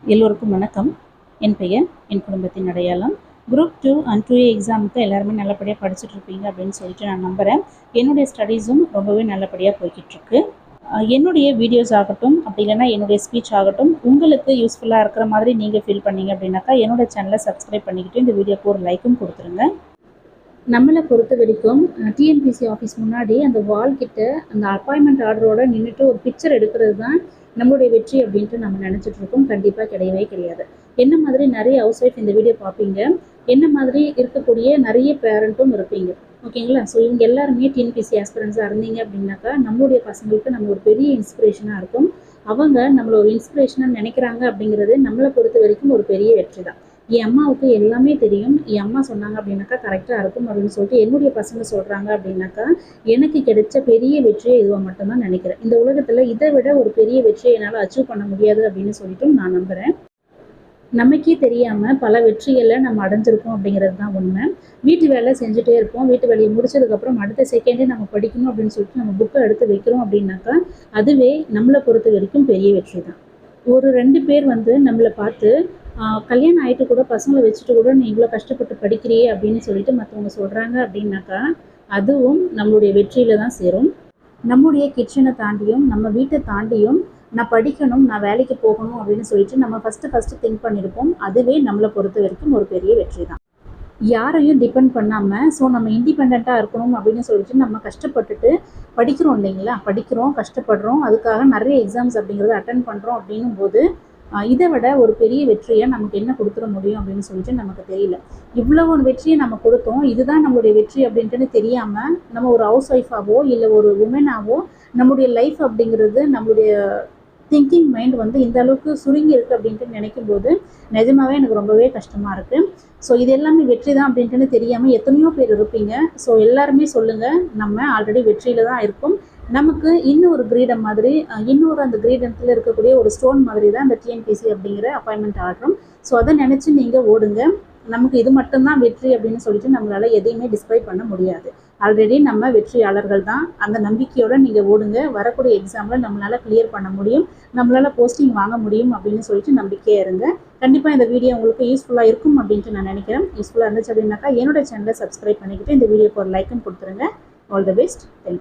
எல்லோருக்கும் வணக்கம். என் பெயர் என் குடும்பத்தின் அடையாளம். குரூப் 2 அண்ட் 2A எக்ஸாமுக்கு எல்லாருமே நல்லபடியாக படிச்சுட்டு இருப்பீங்க அப்படின்னு சொல்லிட்டு நான் நம்புகிறேன். என்னுடைய ஸ்டடீஸும் ரொம்பவே நல்லபடியாக போய்கிட்டுருக்கு. என்னுடைய வீடியோஸ் ஆகட்டும், அப்படி இல்லைன்னா என்னுடைய ஸ்பீச் ஆகட்டும், உங்களுக்கு யூஸ்ஃபுல்லாக இருக்கிற மாதிரி நீங்கள் ஃபீல் பண்ணீங்க அப்படின்னாக்கா என்னோட சேனலை சப்ஸ்கிரைப் பண்ணிக்கிட்டு இந்த வீடியோக்கு ஒரு லைக்கும் கொடுத்துருங்க. நம்மளை பொறுத்த வரைக்கும் டிஎன்பிசி ஆஃபீஸ் முன்னாடி அந்த வால் கிட்ட அந்த அப்பாயின்மெண்ட் ஆர்டரோட நின்றுட்டு ஒரு பிக்சர் எடுக்கிறது தான் நம்மளுடைய வெற்றி அப்படின்ட்டு நம்ம நினச்சிட்டு இருக்கோம். கண்டிப்பாக கிடையவே கிடையாது. என்ன மாதிரி நிறைய ஹவுஸ் ஒய்ஃப் இந்த வீடியோ பார்ப்பீங்க, என்ன மாதிரி இருக்கக்கூடிய நிறைய பேரண்ட்டும் இருப்பீங்க. ஓகேங்களா? ஸோ இவங்க எல்லாருமே டிஎன்பிசி ஆஸ்பிரன்ஸாக இருந்தீங்க அப்படின்னாக்கா நம்மளுடைய பசங்களுக்கு நம்ம ஒரு பெரிய இன்ஸ்பிரேஷனாக இருக்கும். அவங்க நம்மளை ஒரு இன்ஸ்பிரேஷனாக நினைக்கிறாங்க அப்படிங்கிறது நம்மளை பொறுத்த வரைக்கும் ஒரு பெரிய வெற்றி தான். என் அம்மாவுக்கு எல்லாமே தெரியும், என் அம்மா சொன்னாங்க அப்படின்னாக்கா கரெக்டாக இருக்கும் அப்படின்னு சொல்லிட்டு என்னுடைய பசங்க சொல்கிறாங்க அப்படின்னாக்கா எனக்கு கிடைச்ச பெரிய வெற்றியை இதுவாக மட்டும்தான் நினைக்கிறேன். இந்த உலகத்தில் இதை விட ஒரு பெரிய வெற்றியை என்னால் அச்சீவ் பண்ண முடியாது அப்படின்னு சொல்லிட்டு நான் நம்புகிறேன். நமக்கே தெரியாமல் பல வெற்றிகளை நம்ம அடைஞ்சிருக்கோம் அப்படிங்கிறது தான் உண்மை. வீட்டு வேலை செஞ்சுட்டே இருப்போம். வீட்டு வேலையை முடிச்சதுக்கப்புறம் அடுத்த செகண்டே நம்ம படிக்கணும் அப்படின்னு சொல்லிட்டு நம்ம புக்கை எடுத்து வைக்கிறோம் அப்படின்னாக்கா அதுவே நம்மளை பொறுத்த வரைக்கும் பெரிய வெற்றி தான். ஒரு 2 பேர் நம்மளை பார்த்து கல்யாணம் ஆகிட்டு கூட பசங்களை வச்சுட்டு கூட நீ இவ்வளோ கஷ்டப்பட்டு படிக்கிறியே அப்படின்னு சொல்லிட்டு மற்றவங்க சொல்கிறாங்க அப்படின்னாக்கா அதுவும் நம்மளுடைய வெற்றியில் தான் சேரும். நம்முடைய கிச்சனை தாண்டியும் நம்ம வீட்டை தாண்டியும் நான் படிக்கணும், நான் வேலைக்கு போகணும் அப்படின்னு சொல்லிட்டு நம்ம ஃபஸ்ட்டு திங்க் பண்ணியிருப்போம். அதுவே நம்மளை பொறுத்த வரைக்கும் ஒரு பெரிய வெற்றி தான். யாரையும் டிபெண்ட் பண்ணாமல் நம்ம இண்டிபெண்ட்டாக இருக்கணும் அப்படின்னு சொல்லிட்டு நம்ம கஷ்டப்பட்டுட்டு படிக்கிறோம் இல்லைங்களா? படிக்கிறோம், கஷ்டப்படுறோம், அதுக்காக நிறைய எக்ஸாம்ஸ் அப்படிங்கிறத அட்டன் பண்ணுறோம் அப்படின்னும் போது இதை விட ஒரு பெரிய வெற்றியை நமக்கு என்ன கொடுத்துட முடியும் அப்படின்னு சொல்லிட்டு நமக்கு தெரியல. இவ்வளோ ஒரு வெற்றியை நம்ம கொடுத்தோம், இதுதான் நம்மளுடைய வெற்றி அப்படின்ட்டு தெரியாமல் நம்ம ஒரு ஹவுஸ் ஒய்ஃபாவோ இல்லை ஒரு உமனாவோ நம்மளுடைய லைஃப் அப்படிங்கிறது நம்மளுடைய திங்கிங் மைண்ட் இந்த அளவுக்கு சுருங்கி இருக்குது அப்படின்ட்டு நினைக்கும் போது நிஜமாகவே எனக்கு ரொம்பவே கஷ்டமாக இருக்குது. ஸோ இது எல்லாமே வெற்றி தான் அப்படின்ட்டு தெரியாமல் எத்தனையோ பேர் இருப்பீங்க. ஸோ எல்லாருமே சொல்லுங்கள், நம்ம ஆல்ரெடி வெற்றியில் தான் இருக்கும். நமக்கு இன்னொரு கிரீடம் மாதிரி இன்னொரு அந்த கிரீடத்தில் இருக்கக்கூடிய ஒரு ஸ்டோன் மாதிரி தான் இந்த டிஎன்பிசி அப்படிங்கிற அப்பாயின்மெண்ட் ஆர்டரும். ஸோ அதை நினச்சி நீங்கள் ஓடுங்க. நமக்கு இது மட்டும்தான் வெற்றி அப்படின்னு சொல்லிட்டு நம்மளால் எதையுமே டிஸ்கிரைப் பண்ண முடியாது. ஆல்ரெடி நம்ம வெற்றியாளர்கள் தான். அந்த நம்பிக்கையோடு நீங்கள் ஓடுங்க. வரக்கூடிய எக்ஸாமில் நம்மளால் கிளியர் பண்ண முடியும், நம்மளால் போஸ்டிங் வாங்க முடியும் அப்படின்னு சொல்லிட்டு நம்பிக்கையாக இருங்க. கண்டிப்பாக இந்த வீடியோ உங்களுக்கு யூஸ்ஃபுல்லாக இருக்கும் அப்படின்ட்டு நான் நினைக்கிறேன். யூஸ்ஃபுல்லாக இருந்துச்சு அப்படின்னாக்கா என்னோட சேனலை சப்ஸ்கிரைப் பண்ணிக்கிட்டு இந்த வீடியோக்கு ஒரு லைக்கும் கொடுத்துருங்க. All the best. தேங்க்யூ.